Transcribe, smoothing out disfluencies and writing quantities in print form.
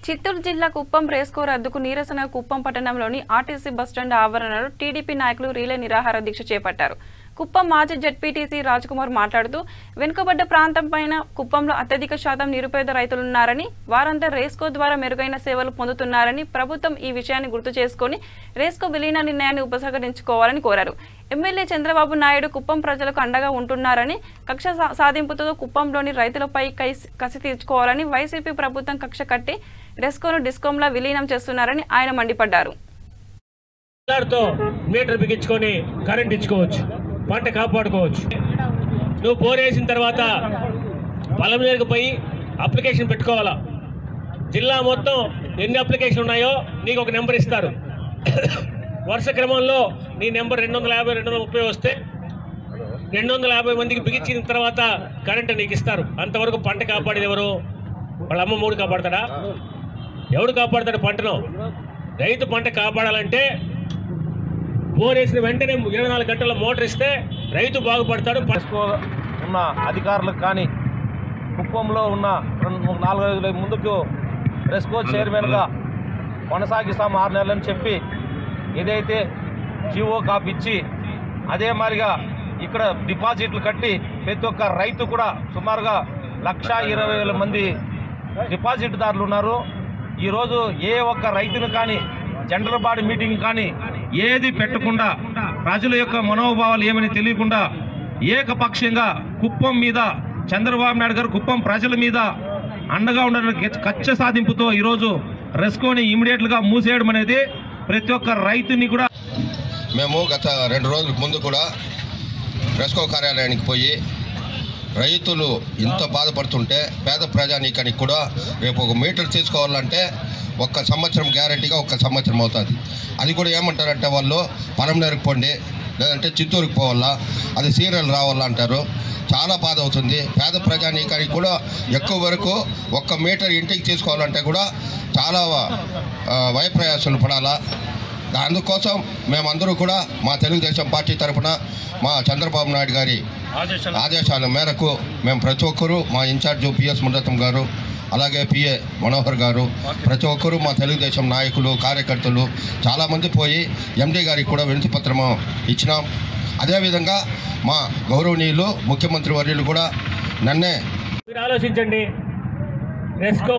చిత్తూరు జిల్లా కుప్పం రేస్కో రద్దుకు నిరసన కుప్పం పట్టణంలోని ఆర్టీసీ బస్టాండ్ ఆవరణలో టీడీపీ నాయకులు రీలే నిరాహార దీక్ష చేపట్టారు. కుప్పం మాజీ జెడ్పీటీసీ రాజ్కుమార్ మాట్లాడుతూ వెనుకబడ్డ ప్రాంతంపైన కుప్పంలో అత్యధిక శాతం నిరుపేద రైతులున్నారని, వారంతా రేస్కో ద్వారా మెరుగైన సేవలు పొందుతున్నారని, ప్రభుత్వం ఈ విషయాన్ని గుర్తు చేసుకుని రేస్కో విలీన నిర్ణయాన్ని ఉపసంహరించుకోవాలని కోరారు. ఎమ్మెల్యే చంద్రబాబు నాయుడు కుప్పం ప్రజలకు అండగా ఉంటున్నారని, కక్ష సాధింపుతో కుప్పంలోని రైతులపై కసి తీర్చుకోవాలని వైసీపీ ప్రభుత్వం కక్ష కట్టి రెస్కోను డిస్కోమ్లా విలీనం చేస్తున్నారని ఆయన మండిపడ్డారు. మీటర్ బిగించుకొని కరెంట్ ఇచ్చుకోవచ్చు, పంట కాపాడుకోవచ్చు. నువ్వు బోరేసిన తర్వాత పొలం దగ్గరికి పోయి అప్లికేషన్ పెట్టుకోవాలా. జిల్లా మొత్తం ఎన్ని అప్లికేషన్ ఉన్నాయో నీకు ఒక నెంబర్ ఇస్తారు. వరుస క్రమంలో నీ నెంబర్ 250, 230 వస్తే 250 మందికి బిగించిన తర్వాత కరెంట్ నీకు ఇస్తారు. అంతవరకు పంట కాపాడేది ఎవరు? వాళ్ళ అమ్మ మూడు కాపాడతాడా? ఎవడు కాపాడతాడు పంటను? రైతు పంట కాపాడాలంటే బోరేసిన వెంటనే 24 గంటల మోటార్ ఇస్తే రైతు బాగుపడతాడు. ఉన్న అధికారులకు కానీ కుప్పంలో ఉన్న 4 రోజుల ముందుకు రెస్కో చైర్మన్గా కొనసాగిస్తాం 6 నెలలని చెప్పి ఏదైతే జీవో కాపీ ఇచ్చి అదే మాదిరిగా ఇక్కడ డిపాజిట్లు కట్టి ప్రతి ఒక్క రైతు కూడా సుమారుగా 1,20,000 మంది డిపాజిట్దారులు ఉన్నారు. ఈరోజు ఏ ఒక్క రైతును కానీ జనరల్ బాడీ మీటింగ్ కానీ ఏది పెట్టకుండా ప్రజల యొక్క మనోభావాలు ఏమని తెలియకుండా ఏకపక్షంగా కుప్పం మీద చంద్రబాబు నాయుడు గారు కుప్పం ప్రజల మీద అండగా ఉండడానికి కక్ష సాధింపుతో ఈరోజు రెస్కోని ఇమీడియట్గా మూసేయడం అనేది ప్రతి ఒక్క రైతుని కూడా. మేము గత 2 రోజుల ముందు కూడా రెస్కో కార్యాలయానికి పోయి రైతులు ఇంత బాధపడుతుంటే పేద ప్రజానీకానికి కూడా రేపు ఒక మీటర్ తీసుకోవాలంటే 1 సంవత్సరం గ్యారంటీగా 1 సంవత్సరం అవుతుంది. అది కూడా ఏమంటారంటే వాళ్ళు పరంనేరుకు పోండి, లేదంటే చిత్తూరుకు పోవాలా, అది సీరియల్ రావాలా అంటారు. చాలా బాధ అవుతుంది. పేద ప్రజానీకానికి కూడా ఎక్కువ వరకు 1 మీటర్ ఇంటికి తీసుకోవాలంటే కూడా చాలా వైప్రయాసాలు పడాలా. అందుకోసం మేమందరూ కూడా మా తెలుగుదేశం పార్టీ తరఫున మా చంద్రబాబు నాయుడు గారి ఆదేశాల మేరకు మేము ప్రతి ఒక్కరూ మా ఇన్ఛార్జు పిఎస్ మురళీధర్ గారు, అలాగే పిఏ మనోహర్ గారు, ప్రతి ఒక్కరూ మా తెలుగుదేశం నాయకులు కార్యకర్తలు చాలామంది పోయి ఎండీ గారికి కూడా వినతి పత్రము ఇచ్చినాం. అదేవిధంగా మా గౌరవనీయులు ముఖ్యమంత్రి వర్యులు కూడా నన్నే ఆలోచించండి. రెస్కో